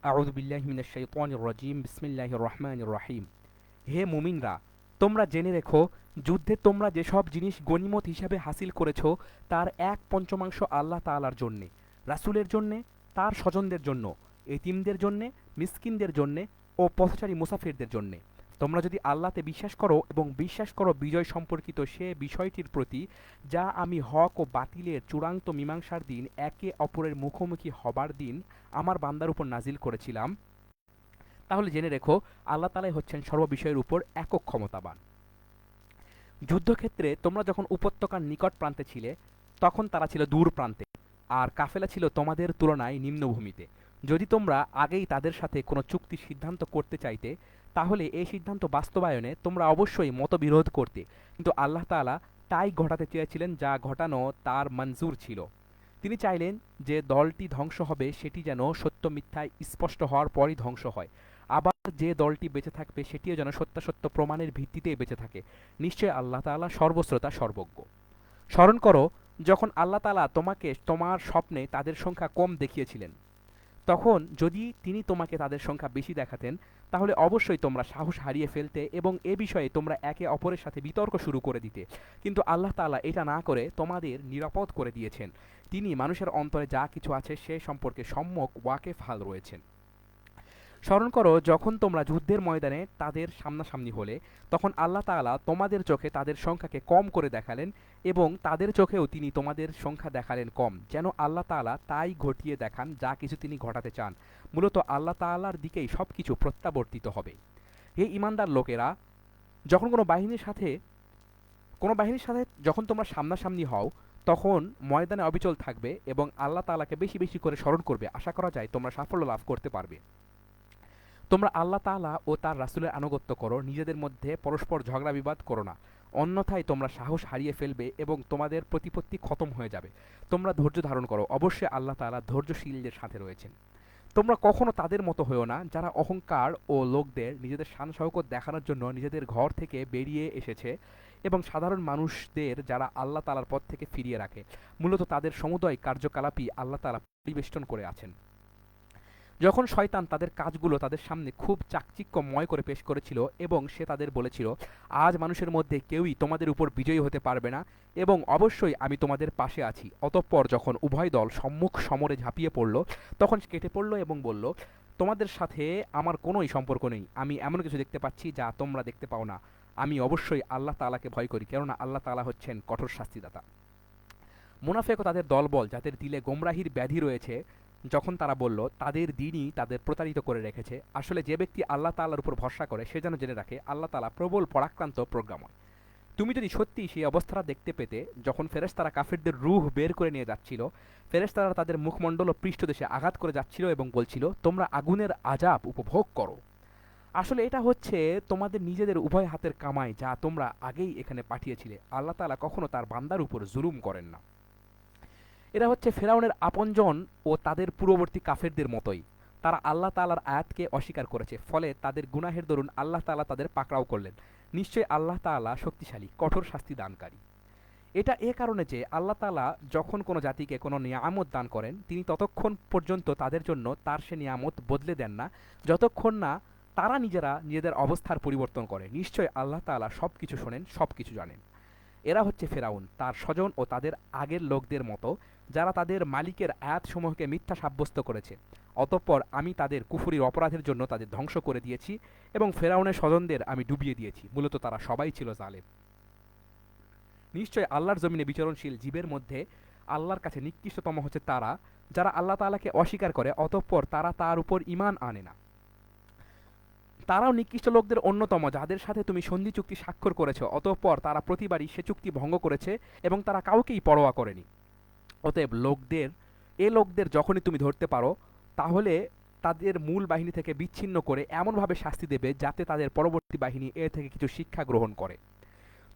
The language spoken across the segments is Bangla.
আউযু বিল্লাহি মিনাশ শাইতানির রাজিম বিসমিল্লাহির রহমানির রহিম। হে মুমিনরা, তোমরা জেনে রেখো, যুদ্ধে তোমরা যেসব জিনিস গনিমত হিসাবে হাসিল করেছ তার এক পঞ্চমাংশ আল্লাহ তাআলার জন্যে, রাসূলের জন্যে, তার স্বজনদের জন্য, এতিমদের জন্যে, মিসকিনদের জন্যে ও পথচারী মুসাফিরদের জন্যে। তোমরা যদি আল্লাহতে বিশ্বাস করো এবং বিশ্বাস করো বিজয় সম্পর্কিত সে বিষয়টির প্রতি, যা আমি হক ও বাতিলের চূড়ান্ত মীমাংসার দিন, একে অপরের মুখোমুখি হবার দিন আমার বান্দার উপর নাজিল করেছিলাম, তাহলে জেনে রেখো আল্লাহ তাআলাই হচ্ছেন সর্ববিষয়ের উপর একক ক্ষমতাবান। যুদ্ধক্ষেত্রে তোমরা যখন উপত্যকার নিকট প্রান্তে ছিলে, তখন তারা ছিল দূর প্রান্তে, আর কাফেলা ছিল তোমাদের তুলনায় নিম্নভূমিতে। যদি তোমরা আগেই তাদের সাথে কোনো চুক্তির সিদ্ধান্ত করতে চাইতে, তাহলে এই সিদ্ধান্ত বাস্তবায়নে তোমরা অবশ্যই মতবিরোধ করতে, কিন্তু আল্লাহ তাআলা তাই ঘটাতে চেয়েছিলেন যা ঘটানো তার মঞ্জুর ছিল। তিনি চাইলেন যে দলটি ধ্বংস হবে সেটি যেন সত্য মিথ্যায় স্পষ্ট হওয়ার পরই ধ্বংস হয়, আবার যে দলটি বেঁচে থাকবে সেটিও যেন সত্যাসত্য প্রমাণের ভিত্তিতেই বেঁচে থাকে। নিশ্চয় আল্লাহ তাআলা সর্বশ্রোতা সর্বজ্ঞ। স্মরণ করো, যখন আল্লাহ তাআলা তোমাকে তোমার স্বপ্নে তাদের সংখ্যা কম দেখিয়েছিলেন, তখন যদি তিনি তোমাকে তাদের সংখ্যা বেশি দেখাতেন, তাহলে অবশ্যই তোমরা সাহস হারিয়ে ফেলতে এবং এ বিষয়ে তোমরা একে অপরের সাথে বিতর্ক শুরু করে দিতে। কিন্তু আল্লাহ তাআলা এটা না করে তোমাদের নিরাপদ করে দিয়েছেন। তিনি মানুষের অন্তরে যা কিছু আছে সে সম্পর্কে সম্যক ওয়াকেফাল রয়েছেন। স্মরণ করো, যখন তোমরা যুদ্ধের ময়দানে তাদের সামনাসামনি হলে, তখন আল্লাহ তাআলা তোমাদের চোখে তাদের সংখ্যাকে কম করে দেখালেন এবং তাদের চোখেও তিনি তোমাদের সংখ্যা দেখালেন কম, যেন আল্লাহ তাআলা তাই ঘটিয়ে দেখান যা কিছু তিনি ঘটাতে চান। মূলত আল্লাহ তাআলার দিকেই সব কিছু প্রত্যাবর্তিত হবে। হে ঈমানদার লোকেরা, যখন কোনো বাহিনীর সাথে যখন তোমরা সামনাসামনি হও, তখন ময়দানে অবিচল থাকবে এবং আল্লাহ তাআলাকে বেশি বেশি করে স্মরণ করবে। আশা করা যায় তোমরা সাফল্য লাভ করতে পারবে। তোমরা আল্লাহ তাআলা ও তার রাসূলের আনুগত্য করো, নিজেদের মধ্যে পরস্পর ঝগড়া বিবাদ করো না, অন্যথায় তোমরা সাহস হারিয়ে ফেলবে এবং তোমাদের প্রতিপত্তি খতম হয়ে যাবে। তোমরা ধৈর্য ধারণ করো, অবশ্যই আল্লাহ তাআলা ধৈর্যশীলদের সাথে রয়েছেন। তোমরা কখনো তাদের মতো হয়েও না, যারা অহংকার ও লোকদের নিজেদের শান শওকত দেখানোর জন্য নিজেদের ঘর থেকে বেরিয়ে এসেছে এবং সাধারণ মানুষদের যারা আল্লাহ তাআলার পথ থেকে ফিরিয়ে রাখে। মূলত তাদের সমুদয় কার্যকলাপই আল্লাহ তাআলা পরিবেষ্টন করে আছেন। যখন শয়তান তাদের কাজগুলো তাদের সামনে খুব চাকচিক্যময় করে পেশ করেছিল এবং সে তাদের বলেছিল, আজ মানুষের মধ্যে কেউই তোমাদের উপর বিজয়ী হতে পারবে না এবং অবশ্যই আমি তোমাদের পাশে আছি। অতঃপর যখন উভয় দল সম্মুখ সমরে ঝাঁপিয়ে পড়ল, তখন সে কেটে পড়ল এবং বলল, তোমাদের সাথে আমার কোনোই সম্পর্ক নেই। আমি এমন কিছু দেখতে পাচ্ছি যা তোমরা দেখতে পাও না। আমি অবশ্যই আল্লাহ তাআলাকে ভয় করি, কেননা আল্লাহ তাআলা হচ্ছেন কঠোর শাস্তিদাতা। মুনাফেক ও তাদের দলবল, যাদের দিলে গোমরাহির ব্যাধি রয়েছে, যখন তারা বলল তাদের দিনই তাদের প্রতারিত করে রেখেছে, আসলে যে ব্যক্তি আল্লাহ তাআলার উপর ভরসা করে সে যেন জেনে রাখে আল্লাহ তাআলা প্রবল পরাক্রান্ত প্রজ্ঞাময়। তুমি যদি সত্যিই সেই অবস্থাটা দেখতে পেতে, যখন ফেরেশতারা কাফিরদের রূহ বের করে নিয়ে যাচ্ছিল, ফেরেশতারা তাদের মুখমণ্ডল ও পৃষ্ঠদেশে আঘাত করে যাচ্ছিল এবং বলছিল, তোমরা আগুনের আযাব উপভোগ করো। আসলে এটা হচ্ছে তোমাদের নিজেদের উভয় হাতের কামাই, যা তোমরা আগেই এখানে পাঠিয়েছিলে। আল্লাহ তাআলা কখনো তার বান্দার উপর জুলুম করেন না। এরা হচ্ছে ফেরাউনের আপনজন ও তাদের পূর্ববর্তী কাফেরদের মতোই। তারা আল্লাহ তাআলার আয়াতকে অস্বীকার করেছে, ফলে তাদের গুনাহের দরুন আল্লাহ তাআলা তাদের পাকড়াও করলেন। নিশ্চয়ই আল্লাহ তাআলা শক্তিশালী, কঠোর শাস্তি দানকারী। এটা এ কারণে যে আল্লাহ তাআলা যখন কোনো জাতিকে কোনো নিয়ামত দান করেন, তিনি ততক্ষণ পর্যন্ত তাদের জন্য তার সে নিয়ামত বদলে দেন না, যতক্ষণ না তারা নিজেরা নিজেদের অবস্থার পরিবর্তন করে। নিশ্চয় আল্লাহ তাআলা সব কিছু শোনেন, সব কিছু জানেন। এরা হচ্ছে ফেরাউন, তার স্বজন ও তাদের আগের লোকদের মতো, যারা তাদের মালিকের আয়াতসমূহকে মিথ্যা সাব্যস্ত করেছে। অতঃপর আমি তাদের কুফরির অপরাধের জন্য তাদের ধ্বংস করে দিয়েছি এবং ফেরাউনের স্বজনদের আমি ডুবিয়ে দিয়েছি। মূলত তারা সবাই ছিল জালেম। নিশ্চয় আল্লাহর জমিনে বিচরণশীল জীবের মধ্যে আল্লাহর কাছে নিকৃষ্টতম হচ্ছে তারা, যারা আল্লাহ তাআলাকে অস্বীকার করে অতঃপর তারা তার উপর ঈমান আনে না। তারাও নিকৃষ্ট লোকদের অন্যতম, যাদের সাথে তুমি সন্ধি চুক্তি স্বাক্ষর করেছো, অতঃপর তারা প্রতিবারই সে চুক্তি ভঙ্গ করেছে এবং তারা কাউকেই পরোয়া করেনি। অতএব লোকদের যখনই তুমি ধরতে পারো, তাহলে তাদের মূল বাহিনী থেকে বিচ্ছিন্ন করে এমনভাবে শাস্তি দেবে যাতে তাদের পরবর্তী বাহিনী এর থেকে কিছু শিক্ষা গ্রহণ করে।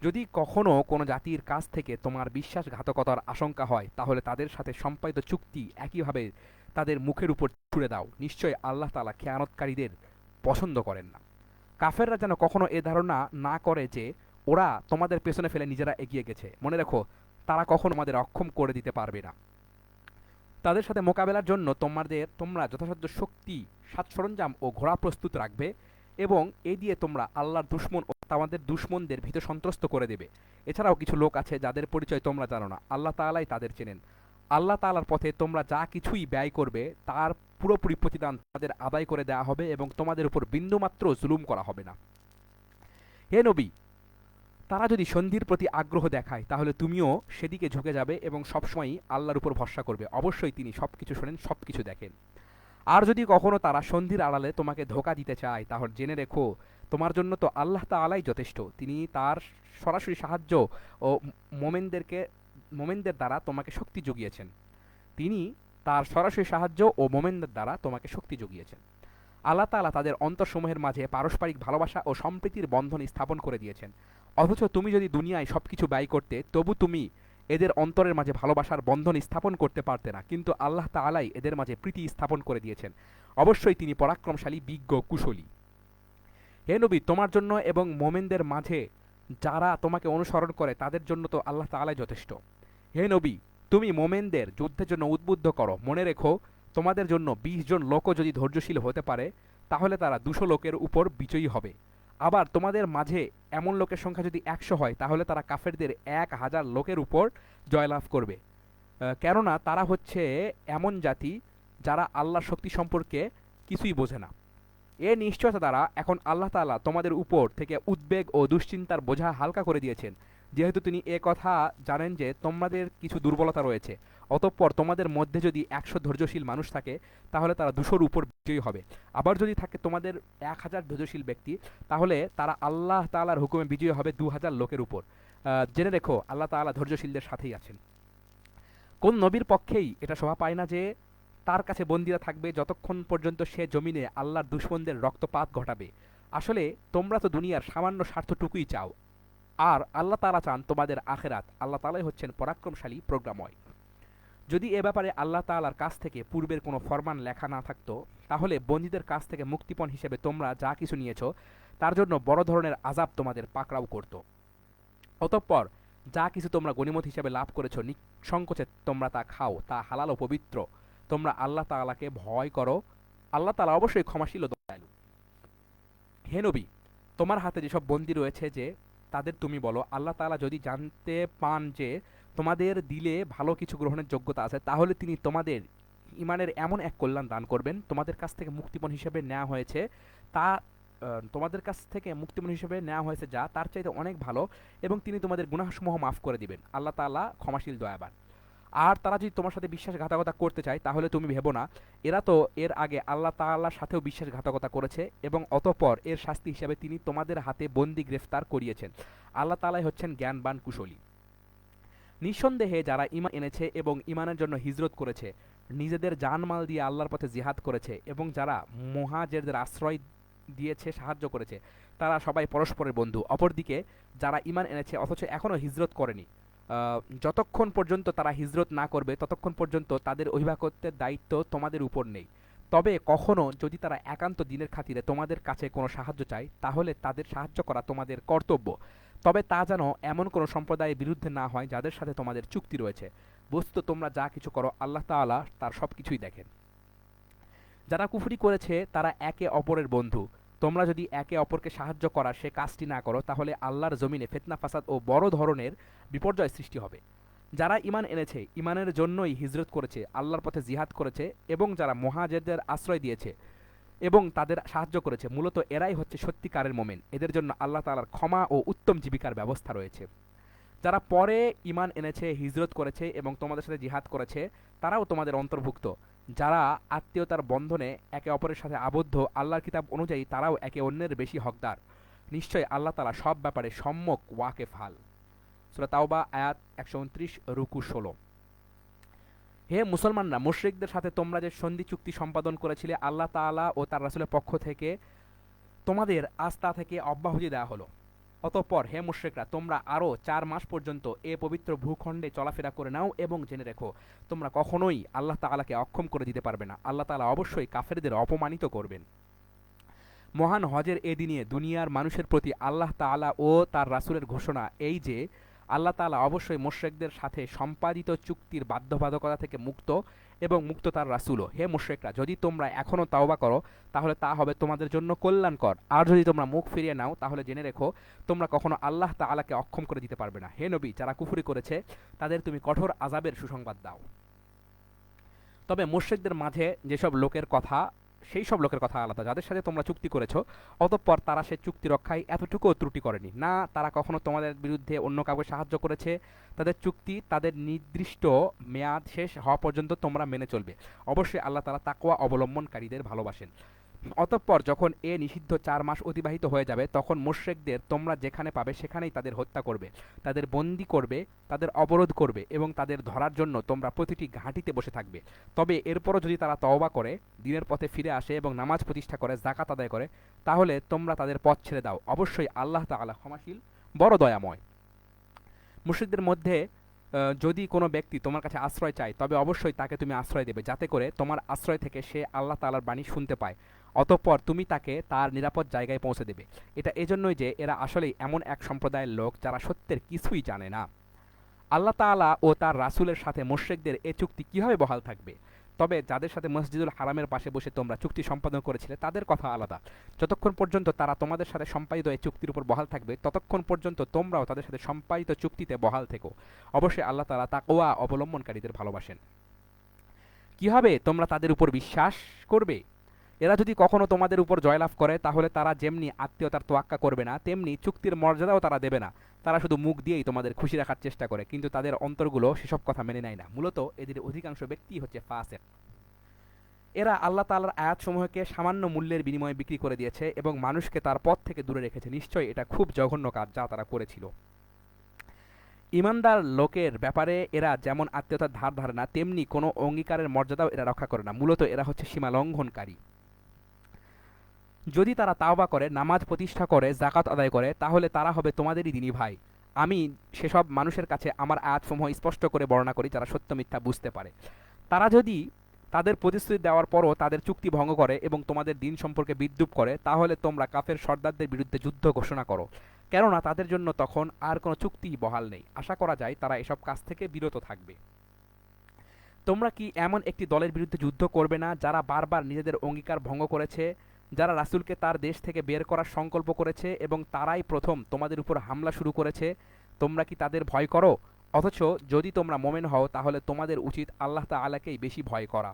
যদি কখনো কোনো জাতির কাছ থেকে তোমার বিশ্বাসঘাতকতার আশঙ্কা হয়, তাহলে তাদের সাথে সম্পাদিত চুক্তি একইভাবে তাদের মুখের উপর ছুড়ে দাও। নিশ্চয় আল্লাহ তাআলা খেয়ানতকারীদের পছন্দ করেন না। কাফেররা যেন কখনো এ ধারণা না করে যে ওরা তোমাদের পেছনে ফেলে নিজেরা এগিয়ে গেছে। মনে রেখো, তারা কখনো আমাদের অক্ষম করে দিতে পারবে না। তাদের সাথে মোকাবেলার জন্য তোমরা যথাসাধ্য শক্তি, সাজ সরঞ্জাম ও ঘোড়া প্রস্তুত রাখবে এবং এই দিয়ে তোমরা আল্লাহর দুশমন ও তোমাদের দুশমনদের ভীত সন্ত্রস্ত করে দেবে। এছাড়াও কিছু লোক আছে যাদের পরিচয় তোমরা জানো না, আল্লাহ তাআলাই তাদের চেনেন। আল্লাহ তাআলার পথে তোমরা যা কিছুই ব্যয় করবে তার পুরোপুরি প্রতিদান তোমাদের আদায় করে দেওয়া হবে এবং তোমাদের উপর বিন্দুমাত্র জুলুম করা হবে না। হে নবী, তারা যদি সন্ধির প্রতি আগ্রহ দেখায় তাহলে তুমিও সেদিকে ঝুঁকে যাবে এবং সবসময়ই আল্লাহর উপর ভরসা করবে। অবশ্যই তিনি সবকিছু শোনেন, সবকিছু দেখেন। আর যদি কখনো তারা সন্ধির আড়ালে তোমাকে ধোঁকা দিতে চায় তাহলে জেনে রেখো তোমার জন্য তো আল্লাহ তাআলাই যথেষ্ট। তিনি তার সরাসরি সাহায্য ও মোমেনদের দ্বারা তোমাকে শক্তি জুগিয়েছেন। তিনি তার সরাসরি সাহায্য ও মোমেনদের দ্বারা তোমাকে শক্তি জুগিয়েছেন। আল্লাহ তাআলা তাদের অন্তরসমূহের মাঝে পারস্পরিক ভালোবাসা ও সম্প্রীতির বন্ধন স্থাপন করে দিয়েছেন। অথচ তুমি যদি দুনিয়ায় সবকিছু ব্যয় করতে তবু তুমি এদের অন্তরের মাঝে ভালোবাসার বন্ধন স্থাপন করতে পারতে না, কিন্তু আল্লাহ তাআলাই এদের মাঝে প্রীতি স্থাপন করে দিয়েছেন। অবশ্যই তিনি পরাক্রমশালী, বিজ্ঞ, কুশলী। হে নবী, তোমার জন্য এবং মোমেনদের মাঝে যারা তোমাকে অনুসরণ করে তাদের জন্য তো আল্লাহ তাআলাই যথেষ্ট। হে নবী, তুমি মোমেনদের যুদ্ধের জন্য উদ্বুদ্ধ করো। মনে রেখো তোমাদের জন্য 20 জন লোকও যদি ধৈর্যশীল হতে পারে তাহলে তারা 200 লোকের উপর বিজয়ী হবে। আবার তোমাদের মাঝে এমন লোকের সংখ্যা যদি 100 হয় তাহলে তারা কাফেরদের 1000 লোকের উপর জয়লাভ করবে। কেননা তারা হচ্ছে এমন জাতি যারা আল্লাহর শক্তি সম্পর্কে কিছুই বোঝে না। এ নিশ্চয়তা দ্বারা এখন আল্লাহ তাআলা তোমাদের উপর থেকে উদ্বেগ ও দুশ্চিন্তার বোঝা হালকা করে দিয়েছেন, যেহেতু তিনি এ কথা জানেন যে তোমাদের কিছু দুর্বলতা রয়েছে। অতঃপর তোমাদের মধ্যে যদি 100 ধৈর্যশীল মানুষ থাকে তাহলে তারা 200-র উপর বিজয়ী হবে। আবার যদি থাকে তোমাদের 1000 ধৈর্যশীল ব্যক্তি তাহলে তারা আল্লাহ তাআলার হুকুমে বিজয়ী হবে 2000 লোকের উপর। জেনে রেখো আল্লাহ তাআলা ধৈর্যশীলদের সাথেই আছেন। কোন নবীর পক্ষেই এটা শোভা পায় না যে তার কাছে বন্দীরা থাকবে যতক্ষণ পর্যন্ত সে জমিনে আল্লাহর দুশমনদের রক্তপাত ঘটাবে। আসলে তোমরা তো দুনিয়ার সামান্য স্বার্থটুকুই চাও, আর আল্লাহ তাআলা চান তোমাদের আখেরাত। আল্লাহ তাআলাই হচ্ছেন পরাক্রমশালী, প্রজ্ঞাময়। যদি এ ব্যাপারে আল্লাহ তাআলার কাছ থেকে পূর্বের কোনো ফরমান লেখা না থাকতো তাহলে বন্দীদের কাছ থেকে মুক্তিপণ হিসেবে তোমরা যা কিছু নিয়েছো তার জন্য বড় ধরনের আযাব তোমাদের পাকড়াও করত। অতঃপর যা কিছু তোমরা গনিমত হিসেবে লাভ করেছো নিঃসংকোচে তোমরা তা খাও, তা হালাল ও পবিত্র। তোমরা আল্লাহ তাআলাকে ভয় করো, আল্লাহ তাআলা অবশ্যই ক্ষমাশীল ও দয়ালু। হে নবী, তোমার হাতে যেসব বন্দী রয়েছে যে তাদের তুমি বলো, আল্লাহ তাআলা যদি জানতে পান যে তোমাদের দিলে ভালো কিছু গ্রহণের যোগ্যতা আছে তাহলে তিনি তোমাদের ইমানের এমন এক কল্যাণ দান করবেন তোমাদের কাছ থেকে মুক্তিপণ হিসেবে নেওয়া হয়েছে তা তোমাদের কাছ থেকে মুক্তিপণ হিসেবে নেওয়া হয়েছে যা তার চাইতে অনেক ভালো, এবং তিনি তোমাদের গুনাহসমূহ মাফ করে দিবেন। আল্লাহ তাআলা ক্ষমাশীল, দয়াবান। আর তারা যদি তোমার সাথে বিশ্বাসঘাতকতা করতে চায় তাহলে তুমি ভেবো না এরা তো এর আগে আল্লাহ তাআলার সাথেও বিশ্বাসঘাতকতা করেছে এবং অতঃপর এর শাস্তি হিসেবে তিনি তোমাদের হাতে বন্দী গ্রেফতার করিয়েছেন। আল্লাহ তাআলাই হচ্ছেন জ্ঞানবান, কুশলী। নিঃসন্দেহে যারা ঈমান এনেছে এবং ঈমানের জন্য হিজরত করেছে, নিজেদের জানমাল দিয়ে আল্লাহর পথে জিহাদ করেছে এবং যারা মুহাজিরদের আশ্রয় দিয়েছে, সাহায্য করেছে, তারা সবাই পরস্পরের বন্ধু। অপরদিকে যারা ঈমান এনেছে অথচ এখনও হিজরত করেনি, যতক্ষণ পর্যন্ত তারা হিজরত না করবে ততক্ষণ পর্যন্ত তাদের অভিভাবকত্বের দায়িত্ব তোমাদের উপর নেই। তবে কখনো যদি তারা একান্ত দিনের খাতিরে তোমাদের কাছে কোনো সাহায্য চায় তাহলে তাদের সাহায্য করা তোমাদের কর্তব্য। তবে তা যেন এমন কোনো সম্প্রদায়ের বিরুদ্ধে না হয় যাদের সাথে তোমাদের চুক্তি রয়েছে। বস্তুত তোমরা যা কিছু করো আল্লাহ তাআলা তার সব কিছুই দেখেন। যারা কুফরি করেছে তারা একে অপরের বন্ধু। তোমরা যদি একে অপরকে সাহায্য করার সে কাজটি না করো তাহলে আল্লাহর জমিনে ফিতনা ফাসাদ ও বড় ধরনের বিপর্যয় সৃষ্টি হবে। যারা ঈমান এনেছে, ঈমানের জন্যই হিজরত করেছে, আল্লাহর পথে জিহাদ করেছে এবং যারা মুহাজিরদের আশ্রয় দিয়েছে এবং তাদের সাহায্য করেছে, মূলত এরাই হচ্ছে সত্যিকারের মুমিন। এদের জন্য আল্লাহ তাআলার ক্ষমা ও উত্তম জীবিকার ব্যবস্থা রয়েছে। যারা পরে ঈমান এনেছে, হিজরত করেছে এবং তোমাদের সাথে জিহাদ করেছে তারাও তোমাদের অন্তর্ভুক্ত। যারা আত্মীয়তার বন্ধনে একে অপরের সাথে আবদ্ধ, আল্লাহর কিতাব অনুযায়ী তারাও একে অন্যের বেশি হকদার। নিশ্চয় আল্লাহ তাআলা সব ব্যাপারে সম্যক ওয়াকেফাল। সূরা তাওবা আয়াত 129, রুকু 16। হে মুসলমানরা, মুশরিকদের সাথে তোমরা যে সন্ধি চুক্তি সম্পাদন করেছিলে আল্লাহ তাআলা ও তার রাসূলের পক্ষ থেকে তোমাদের আজ তা থেকে অব্যাহতি দেওয়া হলো। অতঃপর হে মুশরিকরা, তোমরা আরও 4 মাস পর্যন্ত এ পবিত্র ভূখণ্ডে চলাফেরা করে নাও এবং জেনে রেখো তোমরা কখনোই আল্লাহ তাআলাকে অক্ষম করে দিতে পারবে না। আল্লাহ তাআলা অবশ্যই কাফেরদের অপমানিত করবেন। মহান হজের এ দিনে দুনিয়ার মানুষের প্রতি আল্লাহ তাআলা ও তার রাসূলের ঘোষণা এই যে আল্লাহ তাআলা অবশ্যই মুশরিকদের সাথে সম্পাদিত চুক্তির বাধ্যবাধকতা থেকে মুক্ত এবং মুক্ত তার রাসূলও। হে মুশরিকরা, যদি তোমরা এখনও তাওবা করো তাহলে তা হবে তোমাদের জন্য কল্যাণকর, আর যদি তোমরা মুখ ফিরিয়ে নাও তাহলে জেনে রেখো তোমরা কখনো আল্লাহ তাআলাকে অক্ষম করে দিতে পারবে না। হে নবী, যারা কুফরি করেছে তাদের তুমি কঠোর আযাবের সুসংবাদ দাও। তবে মুশরিকদের মাঝে যেসব লোকের কথা, সেই সব লোকের কথা আলাদা যাদের সাথে তোমরা চুক্তি করেছো, অতঃপর তারা সে চুক্তি রক্ষায় এতটুকুও ত্রুটি করেনি। না তারা কখনো তোমাদের বিরুদ্ধে অন্য কাউকে সাহায্য করেছে, তাদের চুক্তি তাদের নির্দিষ্ট মেয়াদ শেষ হওয়া পর্যন্ত তোমরা মেনে চলবে। অবশ্যই আল্লাহ তাআলা তাকওয়া অবলম্বনকারীদের ভালোবাসেন। অতঃপর যখন এ নিষিদ্ধ 4 মাস অতিবাহিত হয়ে যাবে তখন মুশরিকদের তোমরা যেখানে পাবে সেখানেই তাদের হত্যা করবে, তাদের বন্দী করবে, তাদের অবরোধ করবে এবং তাদের ধরার জন্য তোমরা প্রতিটি ঘাঁটিতে বসে থাকবে। তবে এরপরও যদি তারা তওবা করে, দ্বীনের পথে ফিরে আসে এবং নামাজ প্রতিষ্ঠা করে, যাকাত আদায় করে, তাহলে তোমরা তাদের পথ ছেড়ে দাও। অবশ্যই আল্লাহ তাআলা ক্ষমাশীল, বড় দয়াময়। মুশরিকদের মধ্যে যদি কোনো ব্যক্তি তোমার কাছে আশ্রয় চায় তবে অবশ্যই তাকে তুমি আশ্রয় দেবে, যাতে করে তোমার আশ্রয় থেকে সে আল্লাহ তাআলার বাণী শুনতে পায়। অতঃপর তুমি তাকে তার নিরাপদ জায়গায় পৌঁছে দেবে। এটা এজন্যই যে এরা আসলেই এমন এক সম্প্রদায়ের লোক যারা সত্যের কিছুই জানে না। আল্লাহ তাআলা ও তার রাসূলের সাথে মুশরিকদের এ চুক্তি কিভাবে বহাল থাকবে? তবে যাদের সাথে মসজিদুল হারামের পাশে বসে তোমরা চুক্তি সম্পাদন করেছিলে তাদের কথা আলাদা। যতক্ষণ পর্যন্ত তারা তোমাদের সাথে সম্পাদিত এই চুক্তির উপর বহাল থাকবে ততক্ষণ পর্যন্ত তোমরাও তাদের সাথে সম্পাদিত চুক্তিতে বহাল থেকো। অবশ্যই আল্লাহ তাআলা তাকওয়া অবলম্বনকারীদের ভালোবাসেন। কিভাবে তোমরা তাদের উপর বিশ্বাস করবে? এরা যদি কখনো তোমাদের উপর জয়লাভ করে তাহলে তারা যেমনি আত্মীয়তার তোয়াক্কা করবে না, তেমনি চুক্তির মর্যাদাও তারা দেবে না। তারা শুধু মুখ দিয়েই তোমাদের খুশি রাখার চেষ্টা করে, কিন্তু তাদের অন্তরগুলো সেসব কথা মেনে নেয় না। মূলত এদের অধিকাংশ ব্যক্তি হচ্ছে ফাসিক। এরা আল্লাহ তাআলার আয়াতসমূহকে সামান্য মূল্যের বিনিময়ে বিক্রি করে দিয়েছে এবং মানুষকে তার পথ থেকে দূরে রেখেছে। নিশ্চয়ই এটা খুব জঘন্য কাজ যা তারা করেছিল। ইমানদার লোকের ব্যাপারে এরা যেমন আত্মীয়তার ধার ধারে না, তেমনি কোনো অঙ্গীকারের মর্যাদাও এরা রক্ষা করে না। মূলত এরা হচ্ছে সীমা লঙ্ঘনকারী। যদি তারা তাওবা করে, নামাজ প্রতিষ্ঠা করে, যাকাত আদায় করে, তাহলে তারা হবে তোমাদেরই দিনী ভাই। আমি সেসব মানুষের কাছে আমার আয়াতসমূহ স্পষ্ট করে বর্ণনা করি যারা সত্য মিথ্যা বুঝতে পারে। তারা যদি তাদের প্রতিশ্রুতি দেওয়ার পরও তাদের চুক্তি ভঙ্গ করে এবং তোমাদের দিন সম্পর্কে বিদ্রূপ করে, তাহলে তোমরা কাফের সর্দারদের বিরুদ্ধে যুদ্ধ ঘোষণা করো, কেননা তাদের জন্য তখন আর কোনো চুক্তিই বহাল নেই। আশা করা যায় তারা এসব কাজ থেকে বিরত থাকবে। তোমরা কি এমন একটি দলের বিরুদ্ধে যুদ্ধ করবে না যারা বারবার নিজেদের অঙ্গীকার ভঙ্গ করেছে, যারা রাসূলকে তার দেশ থেকে বের করার সংকল্প করেছে এবং তারাই প্রথম তোমাদের উপর হামলা শুরু করেছে? তোমরা কি তাদের ভয় করো? অথচ যদি তোমরা মোমেন হও তাহলে তোমাদের উচিত আল্লাহ তাআলাকেই বেশি ভয় করা।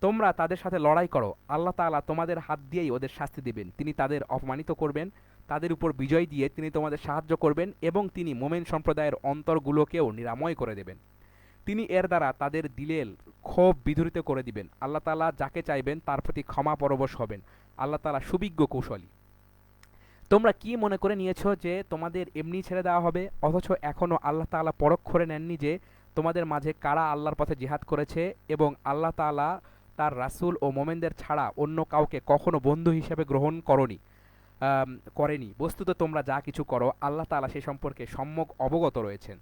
তোমরা তাদের সাথে লড়াই করো, আল্লাহ তাআলা তোমাদের হাত দিয়েই ওদের শাস্তি দেবেন। তিনি তাদের অপমানিত করবেন, তাদের উপর বিজয় দিয়ে তিনি তোমাদের সাহায্য করবেন এবং তিনি মোমেন সম্প্রদায়ের অন্তরগুলোকেও নিরাময় করে দেবেন। তিনি এর দ্বারা তাদের দিলের ক্ষোভ বিদূরিত করে দিবেন। আল্লাহ তাআলা যাকে চাইবেন তার প্রতি ক্ষমা পরবশ হবেন। আল্লাহ তাআলা সুবিজ্ঞ কৌশলী। তোমরা কি মনে করে নিয়েছো যে তোমাদের এমনি ছেড়ে দেওয়া হবে? অথচ এখনও আল্লাহ তাআলা পরখ করে নেননি যে তোমাদের মাঝে কারা আল্লাহর পথে জিহাদ করেছে, এবং আল্লাহ তাআলা তার রাসূল ও মোমেনদের ছাড়া অন্য কাউকে কখনো বন্ধু হিসেবে গ্রহণ করেনি। বস্তুত তোমরা যা কিছু করো আল্লাহ তাআলা সে সম্পর্কে সম্যক অবগত রয়েছেন।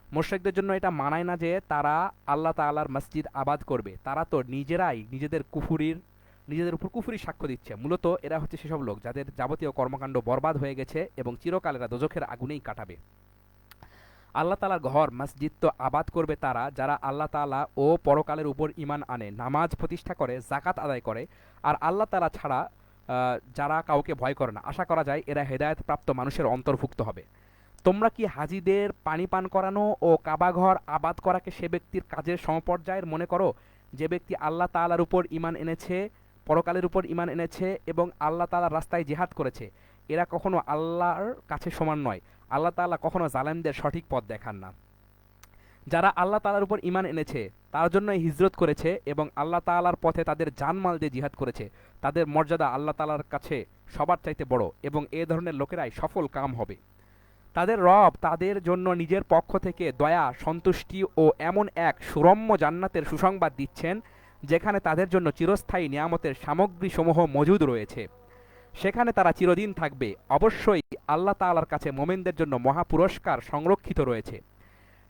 মুশরিকদের জন্য এটা মানায় না যে তারা আল্লাহ তাআলার মসজিদ আবাদ করবে। তারা তো নিজেরাই নিজেদের উপর কুফরি সাক্ষ্য দিচ্ছে। মূলত এরা হচ্ছে সেসব লোক যাদের যাবতীয় কর্মকাণ্ড বরবাদ হয়ে গেছে এবং চিরকাল এরা দোজখের আগুনেই কাটাবে। আল্লাহ তাআলার ঘর মসজিদ তো আবাদ করবে তারা যারা আল্লাহ তাআলা ও পরকালের উপর ঈমান আনে, নামাজ প্রতিষ্ঠা করে, যাকাত আদায় করে, আর আল্লাহ তাআলা ছাড়া যারা কাউকে ভয় করে না। আশা করা যায় এরা হেদায়েতপ্রাপ্ত মানুষের অন্তর্ভুক্ত হবে। তোমরা কি হাজীদের পানি পান করানো ও কাবাঘর আবাদ করাকে সে ব্যক্তির কাজের সমপর্যায়ের মনে করো যে ব্যক্তি আল্লাহ তাআলার উপর ঈমান এনেছে, পরকালের উপর ঈমান এনেছে এবং আল্লাহ তাআলার রাস্তায় জিহাদ করেছে? এরা কখনো আল্লাহর কাছে সমান নয়। আল্লাহ তাআলা কখনো জালেমদের সঠিক পথ দেখান না। যারা আল্লাহ তাআলার উপর ঈমান এনেছে, তার জন্য হিজরত করেছে এবং আল্লাহ তাআলার পথে তাদের জানমাল দিয়ে জিহাদ করেছে, তাদের মর্যাদা আল্লাহ তাআলার কাছে সবার চাইতে বড় এবং এ ধরনের লোকেরাই সফল কাম হবে। তাদের রব তাদের জন্য নিজের পক্ষ থেকে দয়া, সন্তুষ্টি ও এমন এক সুরম্য জান্নাতের সুসংবাদ দিচ্ছেন যেখানে তাদের জন্য চিরস্থায়ী নিয়ামতের সামগ্রীসমূহ মজুদ রয়েছে। সেখানে তারা চিরদিন থাকবে। অবশ্যই আল্লাহ তাআলার কাছে মোমেনদের জন্য মহা পুরস্কার সংরক্ষিত রয়েছে।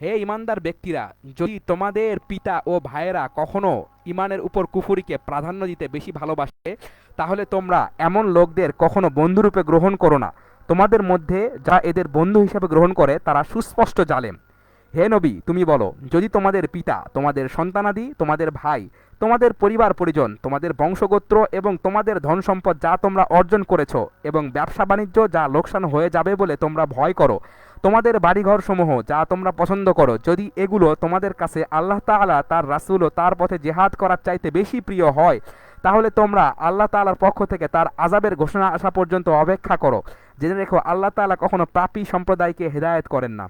হে ঈমানদার ব্যক্তিরা, যদি তোমাদের পিতা ও ভাইয়েরা কখনো ঈমানের উপর কুফরিকে প্রাধান্য দিতে বেশি ভালোবাসে, তাহলে তোমরা এমন লোকদের কখনো বন্ধুরূপে গ্রহণ করো না। তোমাদের মধ্যে যারা এদের বন্ধু হিসেবে গ্রহণ করে তারা সুস্পষ্ট জালেম। হে নবী, তুমি বলো, যদি তোমাদের পিতা, তোমাদের সন্তানাদি, তোমাদের ভাই, তোমাদের পরিবার পরিজন, তোমাদের বংশগোত্র এবং তোমাদের ধন সম্পদ যা তোমরা অর্জন করেছ এবং ব্যবসা বাণিজ্য যা লোকসান হয়ে যাবে বলে তোমরা ভয় করো, তোমাদের বাড়িঘর সমূহ যা তোমরা পছন্দ করো, যদি এগুলো তোমাদের কাছে আল্লাহ তাআলা, তার রাসূল ও তার পথে জেহাদ করার চাইতে বেশি প্রিয় হয়, তাহলে তোমরা আল্লাহ তাআলার পক্ষ থেকে তার আযাবের ঘোষণা আসা পর্যন্ত অপেক্ষা করো। জেনে রেখো, আল্লাহ তাআলা কখনো পাপী সম্প্রদায়কে হেদায়েত করেন না।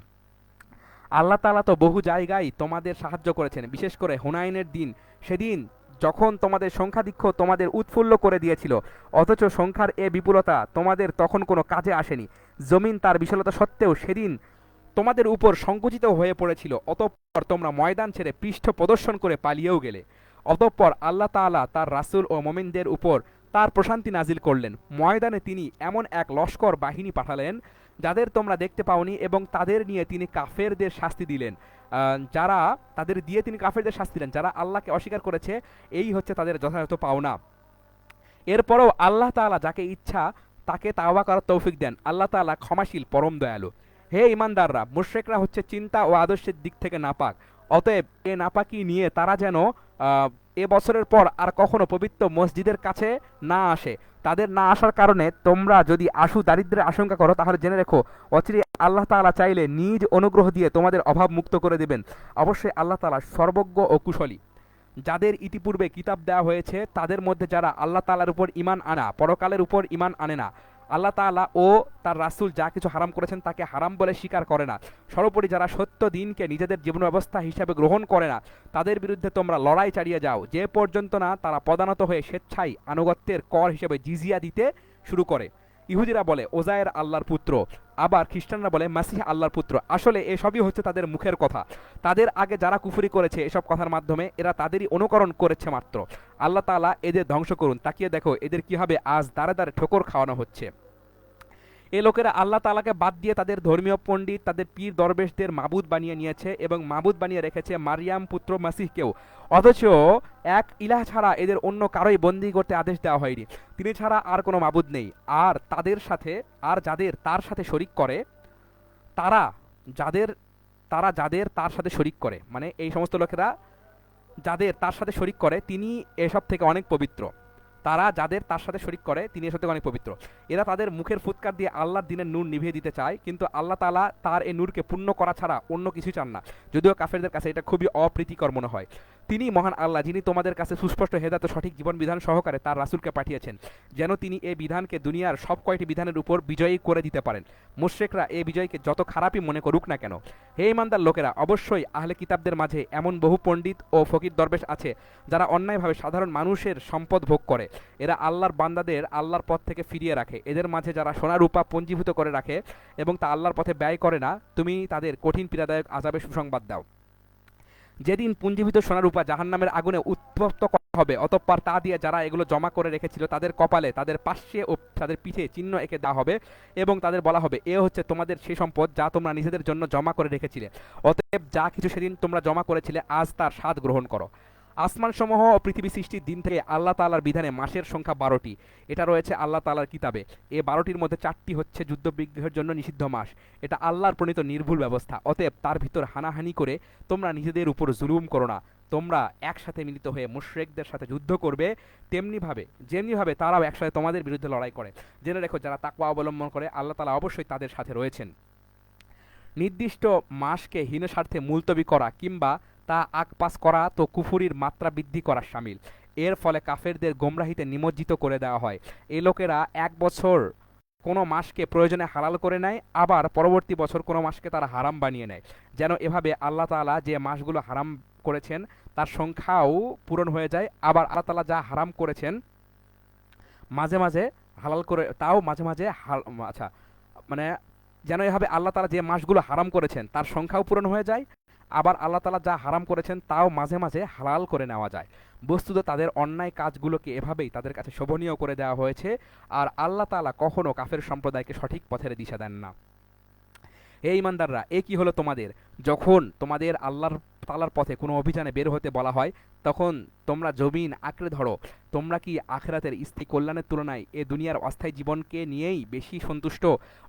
আল্লাহ তাআলা তো বহু জায়গায় তোমাদের সাহায্য করেছেন, বিশেষ করে হুনাইনের দিন। সেদিন যখন তোমাদের সংখ্যাধিক্য তোমাদের উৎফুল্ল করে দিয়েছিল, অথচ সংখ্যার এ বিপুলতা তোমাদের তখন কোনো কাজে আসেনি। জমিন তার বিশালতা সত্ত্বেও সেদিন তোমাদের উপর সংকুচিত হয়ে পড়েছিল, অতঃপর তোমরা ময়দান ছেড়ে পৃষ্ঠ প্রদর্শন করে পালিয়েও গেলে। অতঃপর আল্লাহ তাআলা তার রাসূল ও মুমিনদের উপর তার প্রশান্তি নাজিল করলেন। ময়দানে তিনি এমন এক লস্কর বাহিনী পাঠালেন যাদের তোমরা দেখতে পাওনি, এবং তাদের নিয়ে তিনি কাফেরদের শাস্তি দিলেন। যারা তাদের দিয়ে তিনি কাফেরদের শাস্তি দিলেন যারা আল্লাহকে অস্বীকার করেছে, এই হচ্ছে তাদের যথাযথ পাওনা। এরপরও আল্লাহ তাআলা যাকে ইচ্ছা তাকে তাওবা করার তৌফিক দেন। আল্লাহ তাআলা ক্ষমাশীল, পরম দয়ালু। হে ঈমানদাররা, মুশরিকরা হচ্ছে চিন্তা ও আদর্শের দিক থেকে নাপাক। অতএব এ নাপাকি নিয়ে তারা যেন এ বছরের পর আর কখনো পবিত্র মসজিদের কাছে না আসে। তাদের না আসার কারণে তোমরা যদি আশু দারিদ্র্যের আশঙ্কা করো, তাহলে জেনে রেখো, অচিরে আল্লাহ তাআলা চাইলে নিজ অনুগ্রহ দিয়ে তোমাদের অভাব মুক্ত করে দেবেন। অবশ্যই আল্লাহ তাআলা সর্বজ্ঞ ও কুশলী। যাদের ইতিপূর্বে কিতাব দেওয়া হয়েছে তাদের মধ্যে যারা আল্লাহ তাআলার উপর ঈমান আনা, পরকালের উপর ঈমান আনে না, আল্লাহ তাআলা ও তার রাসূল যা কিছু হারাম করেছেন তাকে হারাম বলে স্বীকার করে না, সর্বোপরি যারা সত্য দিনকে নিজেদের জীবন ব্যবস্থা হিসাবে গ্রহণ করে না, তাদের বিরুদ্ধে তোমরা লড়াই চালিয়ে যাও, যে পর্যন্ত না তারা পদানত হয়ে স্বেচ্ছায় আনুগত্যের কর হিসেবে জিজিয়া দিতে শুরু করে। ইহুদিরা বলে ওজায়ের আল্লাহর পুত্র, আবার খ্রিস্টানরা বলে মাসিহ আল্লাহর পুত্র। আসলে এসবই হচ্ছে তাদের মুখের কথা। তাদের আগে যারা কুফরি করেছে এসব কথার মাধ্যমে এরা তাদেরই অনুকরণ করেছে মাত্র। আল্লাহ তাআলা এদের ধ্বংস করুন। তাকিয়ে দেখো এদের কিভাবে আজ দাঁড়ে দাঁড়ে ঠোকর খাওয়ানো হচ্ছে। এ লোকেরা আল্লাহ তাআলাকে বাদ দিয়ে তাদের ধর্মীয় পণ্ডিত, তাদের পীর দরবেশদের মাবুদ বানিয়ে নিয়েছে এবং মাবুদ বানিয়ে রেখেছে মারিয়াম পুত্র মাসিহকেও। অথচ এক ইলাহ ছাড়া এদের অন্য কারোই বন্দী করতে আদেশ দেওয়া হয়নি। তিনি ছাড়া আর কোনো মাবুদ নেই। আর তাদের সাথে আর যাদের তার সাথে শরিক করে, তারা যাদের যাদের তার সাথে শরিক করে, মানে এই সমস্ত লোকেরা যাদের তার সাথে শরিক করে তিনি এসব থেকে অনেক পবিত্র। তারা যাদের তার সাথে শরিক করে তিনি এসব থেকে অনেক পবিত্র। এরা তাদের মুখের ফুৎকার দিয়ে আল্লাহর দিনের নূর নিভিয়ে দিতে চায়, কিন্তু আল্লাহ তাআলা তার এই নূরকে পূর্ণ করা ছাড়া অন্য কিছু চান না, যদিও কাফেরদের কাছে এটা খুবই অপ্রীতিকর মনে হয়। তিনি মহান আল্লাহ, যিনি তোমাদের কাছে সুস্পষ্ট হেদায়েত ও সঠিক জীবন বিধান সহকারে তার রাসূলকে পাঠিয়েছেন, যেন তিনি এই বিধানকে দুনিয়ার সব কয়টি বিধানের উপর বিজয়ী করে দিতে পারেন। মুশরিকরা এই বিজয়কে যত খারাপই মনে করুক না কেন। হে ঈমানদার লোকেরা, অবশ্যই আহলে কিতাবদের মাঝে এমন বহু পণ্ডিত ও ফকির দরবেশ আছে যারা অন্যায়ভাবে সাধারণ মানুষের সম্পদ ভোগ করে। এরা আল্লাহর বান্দাদের আল্লাহর পথ থেকে ফিরিয়ে রাখে। এদের মাঝে যারা সোনা রূপা পঞ্জীভূত করে রাখে এবং তা আল্লাহর পথে ব্যয় করে না, তুমি তাদের কঠিন পীড়াদায়ক আযাবের সুসংবাদ দাও। যেদিন পুঞ্জীভূত সোনারূপা জাহান্নামের আগুনে উত্তপ্ত করা হবে, অতঃপর তা দিয়ে যারা এগুলো জমা করে রেখেছিল তাদের কপালে, তাদের পাশে ও তাদের পিঠে চিহ্ন এঁকে দেওয়া হবে এবং তাদের বলা হবে, এ হচ্ছে তোমাদের সেই সম্পদ যা তোমরা নিজেদের জন্য জমা করে রেখেছিলে। অতএব যা কিছু সেদিন তোমরা জমা করেছিলে আজ তার স্বাদ গ্রহণ করো। আসমানসমূহ ও পৃথিবী সৃষ্টির দিন থেকে আল্লাহ তাআলার বিধানে মাসের সংখ্যা 12টি। এটা রয়েছে আল্লাহ তাআলার কিতাবে। এ 12টির মধ্যে 4টি হচ্ছে যুদ্ধ বিগ্রহের জন্য নিষিদ্ধ মাস। এটা আল্লাহর প্রণীত নির্ভুল ব্যবস্থা। অতএব তার ভিতর হানাহানি করে তোমরা নিজেদের উপর জুলুম করো না। তোমরা একসাথে মিলিত হয়ে মুশরিকদের সাথে যুদ্ধ করবে, যেমনিভাবে তারাও একসাথে তোমাদের বিরুদ্ধে লড়াই করে। জেনে রেখো, যারা তাকওয়া অবলম্বন করে আল্লাহ তাআলা অবশ্যই তাদের সাথে রয়েছেন। নির্দিষ্ট মাসকে হীন স্বার্থে মুলতবি করা কিংবা তা আকপাস করা তো কুফুরির মাত্রা বৃদ্ধি করার শামিল। এর ফলে কাফেরদের গোমরাহিতে নিমজ্জিত করে দেওয়া হয়। এই লোকেরা এক বছর কোনো মাসকে প্রয়োজনে হালাল করে নেয়, আবার পরবর্তী বছর কোনো মাসকে তারা হারাম বানিয়ে নেয়, যেন এভাবে আল্লাহ তাআলা যে মাসগুলো হারাম করেছেন তার সংখ্যাও পূরণ হয়ে যায়। আবার আল্লাহ তাআলা যা হারাম করেছেন মাঝে মাঝে হালাল করে, তাও মাঝে মাঝে আচ্ছা, মানে যেন এভাবে আল্লাহ তাআলা যে মাসগুলো হারাম করেছেন তার সংখ্যাও পূরণ হয়ে যায়, আবার আল্লাহ তাআলা যা হারাম করেছেন তাও মাঝে মাঝে হালাল করে নেওয়া যায়। বস্তুত তাদের অন্যায় কাজগুলোকে এভাবেই তাদের কাছে শোভনীয় করে দেওয়া হয়েছে, আর আল্লাহ তাআলা কখনো কাফের সম্প্রদায়কে সঠিক পথের দিশা দেন না। হে ঈমানদাররা, এ কি হলো তোমাদের? যখন তোমাদের আল্লাহর তাআলার পথে কোনো অভিযানে বের হতে বলা হয়, তখন তোমরা জমিন আঁকড়ে ধরো। তোমরা কি আখিরাতের স্থায়ী কল্যাণের তুলনায় এ দুনিয়ার অস্থায়ী জীবনকে নিয়েই বেশি সন্তুষ্ট?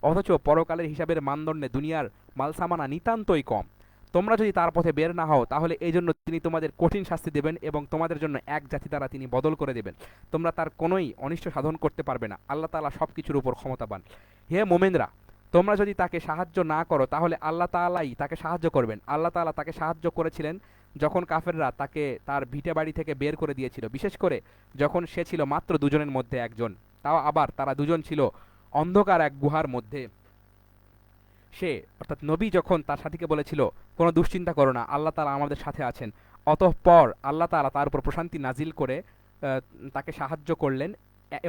অথচ পরকালের হিসাবের মানদণ্ডে দুনিয়ার মালসামানা নিতান্তই কম। তোমরা যদি তার পথে বের না হও তাহলে এই জন্য তিনি তোমাদের কঠিন শাস্তি দেবেন এবং তোমাদের জন্য এক জাতি দ্বারা তিনি বদল করে দেবেন। তোমরা তার কোনোই অনিষ্ট সাধন করতে পারবে না। আল্লাহ তাআলা সবকিছুর উপর ক্ষমতাবান। হে মুমিনরা, তোমরা যদি তাকে সাহায্য না করো তাহলে আল্লাহ তাআলাই তাকে সাহায্য করবেন। আল্লাহ তাআলা তাকে সাহায্য করেছিলেন যখন কাফেররা তাকে তার ভিটে বাড়ি থেকে বের করে দিয়েছিল, বিশেষ করে যখন সে ছিল মাত্র দুজনের মধ্যে একজন, তাও আবার তারা দুজন ছিল অন্ধকার এক গুহার মধ্যে। সে অর্থাৎ নবী যখন তার সাথীকে বলেছিল কোনো দুশ্চিন্তা করো না, আল্লাহ তাআলা আমাদের সাথে আছেন, অতঃপর আল্লাহ তাআলা তার উপর প্রশান্তি নাজিল করে তাকে সাহায্য করলেন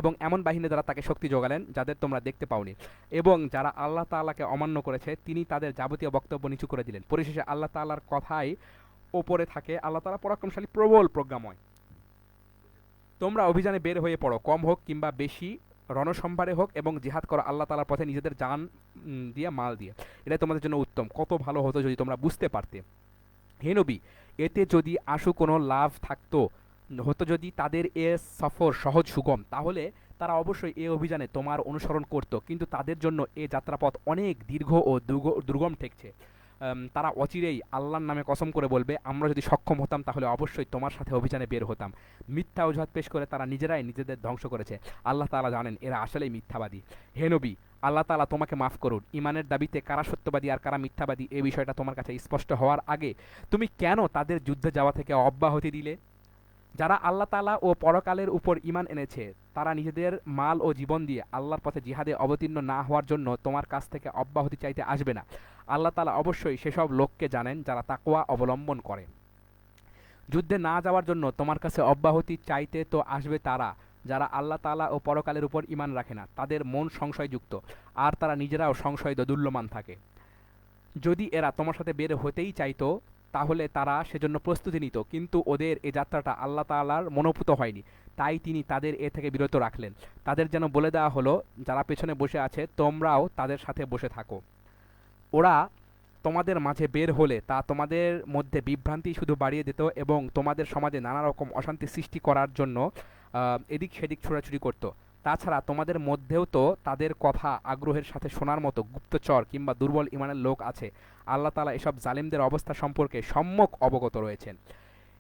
এবং এমন বাহিনী দ্বারা তাকে শক্তি যোগালেন যাদের তোমরা দেখতে পাওনি। এবং যারা আল্লাহ তাআলাকে অমান্য করেছে তিনি তাদের যাবতীয় বক্তব্য নিচু করে দিলেন। পরিশেষে আল্লাহ তাআলার কথাই ওপরে থাকে। আল্লাহ তাআলা পরাক্রমশালী, প্রবল, প্রজ্ঞাময়। তোমরা অভিযানে বের হয়ে পড়ো, কম হোক কিংবা বেশি, রণসম্ভারে হোক, এবং জিহাদ করো আল্লাহ তাআলার পথে নিজেদের জান দিয়ে, মাল দিয়ে। এটা তোমাদের জন্য উত্তম। কত ভালো হতো যদি তোমরা বুঝতে পারতে। হে নবী, এতে যদি আশু কোনো লাভ থাকতো, হতো যদি তাদের এ সফর সহজ সুগম, তাহলে তারা অবশ্যই এ অভিযানে তোমার অনুসরণ করত, কিন্তু তাদের জন্য এ যাত্রাপথ অনেক দীর্ঘ ও দুর্গম ঠেকছে। তারা অচিরেই আল্লাহর নামে কসম করে বলবে, আমরা যদি সক্ষম হতাম তাহলে অবশ্যই তোমার সাথে অভিযানে বের হতাম। মিথ্যা অজুহাত পেশ করে তারা নিজেরাই নিজেদের ধ্বংস করেছে। আল্লাহ তাআলা জানেন এরা আসলেই মিথ্যাবাদী। হে নবী, আল্লাহ তাআলা তোমাকে মাফ করুন। ইমানের দাবিতে কারা সত্যবাদী আর কারা মিথ্যাবাদী এই বিষয়টা তোমার কাছে স্পষ্ট হওয়ার আগে তুমি কেন তাদের যুদ্ধে যাওয়া থেকে অব্যাহতি দিলে? যারা আল্লাহ তাআলা ও পরকালের উপর ঈমান এনেছে তারা নিজেদের মাল ও জীবন দিয়ে আল্লাহর পথে জিহাদে অবতীর্ণ না হওয়ার জন্য তোমার কাছ থেকে অব্যাহতি চাইতে আসবে না। আল্লাহ তাআলা অবশ্যই সেসব লোককে জানেন যারা তাকওয়া অবলম্বন করে। যুদ্ধে না যাওয়ার জন্য তোমার কাছে অব্যাহতি চাইতে তো আসবে তারা যারা আল্লাহ তাআলা ও পরকালের উপর ঈমান রাখে না, তাদের মন সংশয়যুক্ত, আর তারা নিজেরাও সংশয় দোদুল্যমান থাকে। যদি এরা তোমার সাথে বের হতেই চাইতো তাহলে তারা সেজন্য প্রস্তুতি নিত, কিন্তু ওদের এ যাত্রাটা আল্লাহ তাআলার মনোপুত হয়নি, তাই তিনি তাদের এ থেকে বিরত রাখলেন। তাদের যেন বলে দেওয়া হলো, যারা পেছনে বসে আছে তোমরাও তাদের সাথে বসে থাকো। ওরা তোমাদের মাঝে বের হলে তা তোমাদের মধ্যে বিভ্রান্তি শুধু বাড়িয়ে দিত এবং তোমাদের সমাজে নানা রকম অশান্তি সৃষ্টি করার জন্য এদিক সেদিক ছোড়াছুড়ি করত। তাছাড়া তোমাদের মধ্যেও তো তাদের কথা আগ্রহের সাথে শোনার মতো গুপ্তচর কিংবা দুর্বল ইমানের লোক আছে। আল্লাহ তাআলা এসব জালিমদের অবস্থা সম্পর্কে সম্যক অবগত রয়েছেন।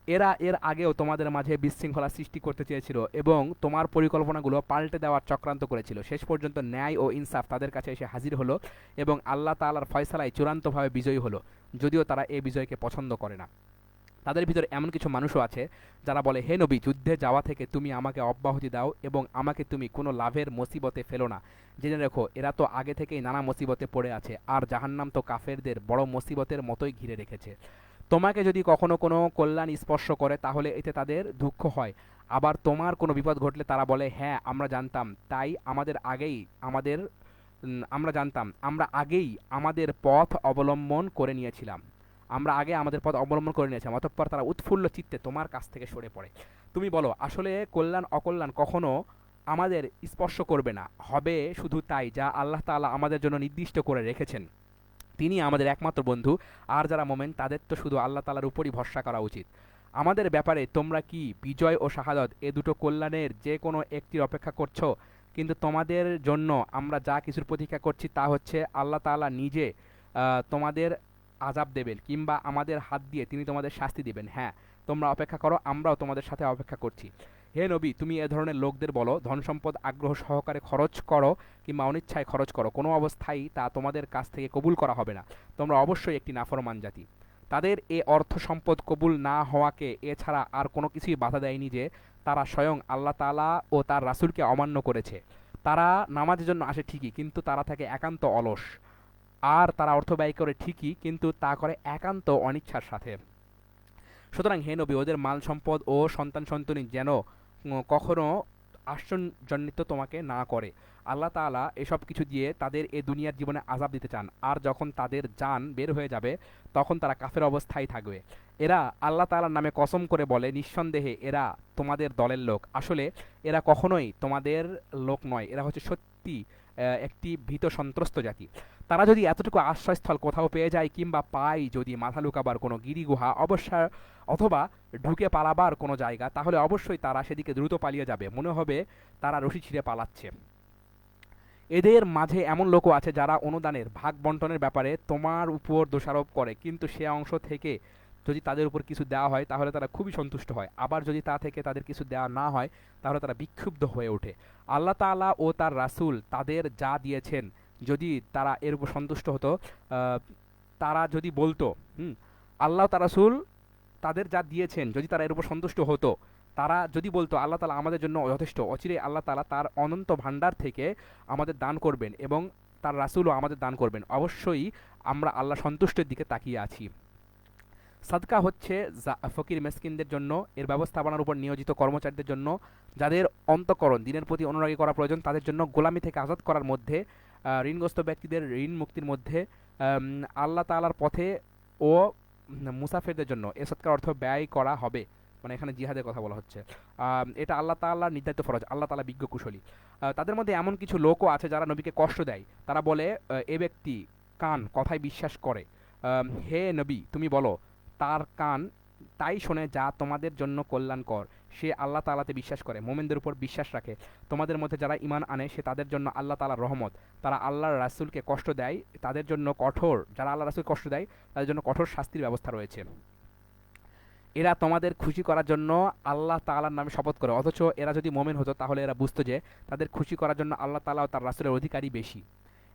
এরা এর আগেও তোমাদের মাঝে বিশৃঙ্খলা সৃষ্টি করতে চেয়েছিল এবং তোমার পরিকল্পনাগুলো পাল্টে দেওয়ার চক্রান্ত করেছিল। শেষ পর্যন্ত ন্যায় ও ইনসাফ তাদের কাছে এসে হাজির হলো এবং আল্লাহ তাআলার ফয়সালায় চূড়ান্তভাবে বিজয়ী হলো, যদিও তারা এই বিজয়কে পছন্দ করে না। তাদের ভিতর এমন কিছু মানুষও আছে যারা বলে, হে নবী, যুদ্ধে যাওয়া থেকে তুমি আমাকে অব্যাহতি দাও এবং আমাকে তুমি কোনো লাভের মুসিবতে ফেলো না। জেনে রেখো এরা তো আগে থেকেই নানা মুসিবতে পড়ে আছে, আর জাহান্নাম তো কাফেরদের বড় মুসিবতের মতোই ঘিরে রেখেছে। তোমাকে যদি কখনো কোনো কল্যাণ স্পর্শ করে তাহলে এতে তাদের দুঃখ হয়, আবার তোমার কোনো বিপদ ঘটলে তারা বলে, হ্যাঁ আমরা জানতাম, তাই আমরা আগেই আমাদের পথ অবলম্বন করে নিয়েছিলাম। অতঃপর তারা উৎফুল্ল চিত্তে তোমার কাছ থেকে সরে পড়ে। তুমি বলো, আসলে কল্যাণ অকল্যাণ কখনো আমাদের স্পর্শ করবে না, হবে শুধু তাই যা আল্লাহ তাআলা আমাদের জন্য নির্দিষ্ট করে রেখেছেন। তিনি আমাদের একমাত্র বন্ধু, আর যারা মোমেন তাদের তো শুধু আল্লাহ তাআলার উপরই ভরসা করা উচিত। আমাদের ব্যাপারে তোমরা কি বিজয় ও শাহাদত এ দুটো কল্যাণের যে কোনো একটির অপেক্ষা করছো? কিন্তু তোমাদের জন্য আমরা যা কিছুর প্রতীক্ষা করছি তা হচ্ছে আল্লাহ তাআলা নিজে তোমাদের আযাব দেবেন কিংবা আমাদের হাত দিয়ে তিনি তোমাদের শাস্তি দিবেন। হ্যাঁ, তোমরা অপেক্ষা করো, আমরাও তোমাদের সাথে অপেক্ষা করছি। হে নবী, তুমি এ ধরনের লোকদের বলো, ধন সম্পদ আগ্রহ সহকারে খরচ করো কিংবা অনিচ্ছায় খরচ করো, কোনো অবস্থায় তা তোমাদের কাছ থেকে কবুল করা হবে না। তোমরা অবশ্যই একটি নাফরমান জাতি। তাদের এ অর্থ সম্পদ কবুল না হওয়াকে এছাড়া আর কোনো কিছুই বাধা দেয়নি যে তারা স্বয়ং আল্লাহ তাআলা ও তার রাসূলকে অমান্য করেছে। তারা নামাজের জন্য আসে ঠিকই, কিন্তু তারা থাকে একান্ত অলস, আর তারা অর্থ ব্যয় করে ঠিকই, কিন্তু তা করে একান্ত অনিচ্ছার সাথে। সুতরাং হে নবী, ওদের মাল সম্পদ ও সন্তান সন্ততি যেন কখনো আশ্চর্যান্বিত তোমাকে না করে। আল্লাহ তাআলা এসব কিছু দিয়ে তাদের এ দুনিয়ার জীবনে আযাব দিতে চান, আর যখন তাদের জান বের হয়ে যাবে তখন তারা কাফের অবস্থায় থাকবে। এরা আল্লাহ তাআলার নামে কসম করে বলে, নিঃসন্দেহে এরা তোমাদের দলের লোক। আসলে এরা কখনোই তোমাদের লোক নয়, এরা হচ্ছে সত্যি একটি ভীত সন্ত্রস্ত জাতি। তারা যদি এতটুকু আশ্রয়স্থল কোথাও পেয়ে যায় কিংবা পায় যদি মাথা লুকাবার কোনো গিরিগুহা অথবা ঢুকে পালাবার কোনো জায়গা, তাহলে অবশ্যই তারা সেদিকে দ্রুত পালিয়ে যাবে, মনে হবে তারা রশি ছিঁড়ে পালাচ্ছে। এদের মাঝে এমন লোকও আছে যারা অনুদানের ভাগ বন্টনের ব্যাপারে তোমার উপর দোষারোপ করে, কিন্তু সে অংশ থেকে যদি তাদের উপর কিছু দেওয়া হয় তাহলে তারা খুবই সন্তুষ্ট হয়, আবার যদি তা থেকে তাদের কিছু দেওয়া না হয় তাহলে তারা বিক্ষুব্ধ হয়ে ওঠে। আল্লাহ তাআলা ও তার রাসূল তাদের যা দিয়েছেন যদি তারা এর উপর সন্তুষ্ট হতো, তারা যদি বলতো, আল্লাহ তার রাসূল তাদের যা দিয়েছেন যদি তারা এর উপর সন্তুষ্ট হতো, তারা যদি বলতো আল্লাহ তাআলা আমাদের জন্য যথেষ্ট, অচিরেই আল্লাহ তাআলা তার অনন্ত ভাণ্ডার থেকে আমাদের দান করবেন এবং তার রাসূলও আমাদের দান করবেন, অবশ্যই আমরা আল্লাহ সন্তুষ্টের দিকে তাকিয়ে আছি। সাদকা হচ্ছে ফকির মেসকিনদের জন্য, এর ব্যবস্থাপনার উপর নিয়োজিত কর্মচারীদের জন্য, যাদের অন্তঃকরণ দিনের প্রতি অনুরাগী করা প্রয়োজন তাদের জন্য, গোলামি থেকে আজাদ করার মধ্যে, ঋণগ্রস্ত ব্যক্তিদের ঋণ মুক্তির মধ্যে, আল্লাহ তাআলার পথে ও মুসাফিরদের জন্য। এ সৎকার অর্থ ব্যয় করা হবে, মানে এখানে জিহাদের কথা বলা হচ্ছে। এটা আল্লাহ তাআলার নির্ধারিত ফরজ, আল্লাহ তাআলা বিজ্ঞ কুশলী। তাদের মধ্যে এমন কিছু লোকও আছে যারা নবীকে কষ্ট দেয়। তারা বলে, এ ব্যক্তি কান কথায় বিশ্বাস করে, হে নবী তুমি বলো তার কান তাই শোনে যা তোমাদের জন্য কল্যাণকর, সে আল্লাহ তাআলাতে বিশ্বাস করে, মোমেনদের উপর বিশ্বাস রাখে। তোমাদের মধ্যে যারা ঈমান আনে সে তাদের জন্য আল্লাহ তাআলার রহমত। তারা আল্লাহর রাসূলকে কষ্ট দেয়, তাদের জন্য কঠোর, যারা আল্লাহর রাসূলকে কষ্ট দেয় তাদের জন্য কঠোর শাস্তির ব্যবস্থা রয়েছে। এরা তোমাদের খুশি করার জন্য আল্লাহ তাআলার নামে শপথ করে, অথচ এরা যদি মোমেন হতো তাহলে এরা বুঝতো যে তাদের খুশি করার জন্য আল্লাহ তাআলা ও তার রাসূলের অধিকারী বেশি।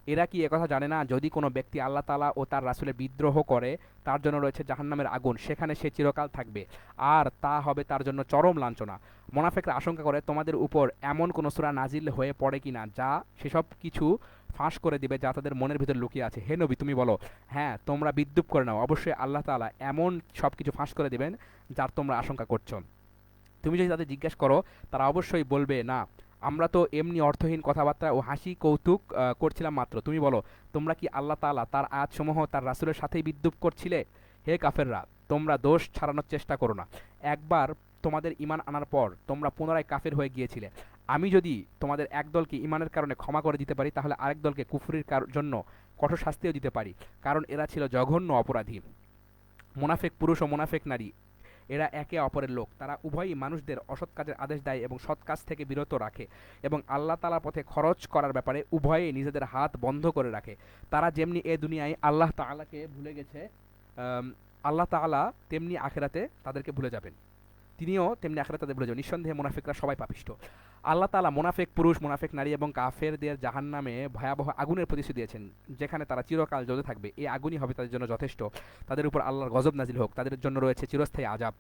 এরা কি একথা জানে না যদি কোনো ব্যক্তি আল্লাহ তাআলা ও তার রাসূলের বিদ্রোহ করে তার জন্য রয়েছে জাহান্নামের আগুন, সেখানে সে চিরকাল থাকবে, আর তা হবে তার জন্য চরম লাঞ্ছনা। মুনাফিকরা আশঙ্কা করে তোমাদের উপর এমন কোন সূরা নাজিল হয়ে পড়ে কিনা যা সেসব কিছু ফাঁস করে দিবে যা তাদের মনের ভিতর লুকিয়ে আছে। হে নবী তুমি বলো, হ্যাঁ তোমরা বিদ্রূপ করে নাও, অবশ্যই আল্লাহ তাআলা এমন সব কিছু ফাঁস করে দিবেন যার তোমরা আশঙ্কা করছো। তুমি যদি তাদের জিজ্ঞেস করো তারা অবশ্যই বলবে, না আমরা তো এমনি অর্থহীন কথাবার্তা ও হাসি কৌতুক করছিলাম মাত্র। তুমি বলো, তোমরা কি আল্লাহ তাআলা তার আয়াতসমূহ তার রাসূলের সাথেই বিদ্রূপ করছিলে? হে কাফেররা, তোমরা দোষ ছাড়ানোর চেষ্টা করো না। একবার তোমাদের ঈমান আনার পর তোমরা পুনরায় কাফের হয়ে গিয়েছিলে। আমি যদি তোমাদের এক দলকে ঈমানের কারণে ক্ষমা করে দিতে পারি তাহলে আরেক দলকে কুফরির জন্য কঠোর শাস্তিও দিতে পারি, কারণ এরা ছিল জঘন্য অপরাধী। মুনাফিক পুরুষ ও মুনাফিক নারী এরা একে অপরের লোক, তারা উভয়ই মানুষদের অসৎ কাজের আদেশ দেয় এবং সৎ কাজ থেকে বিরত রাখে এবং আল্লাহ তাআলার পথে খরচ করার ব্যাপারে উভয়েই নিজেদের হাত বন্ধ করে রাখে। তারা যেমনি এ দুনিয়ায় আল্লাহ তাআলাকে ভুলে গেছে, আল্লাহ তাআলা তেমনি আখিরাতে তাদেরকে ভুলে যাবেন, তিনিও তেমনি আখিরাতে তাদের ভুলে যাবেন। নিঃসন্দেহে মুনাফিকরা সবাই পাপিষ্ঠ। আল্লাহ তাআলা মুনাফিক পুরুষ, মুনাফিক নারী এবং কাফেরদের জাহান্নামে ভয়াবহ আগুনের প্রতিশ্রুতি দিয়েছেন, যেখানে তারা চিরকাল জ্বলতে থাকবে। এই আগুনই হবে তাদের জন্য যথেষ্ট। তাদের উপর আল্লাহর গজব নাজিল হোক, তাদের জন্য রয়েছে চিরস্থায়ী আযাব।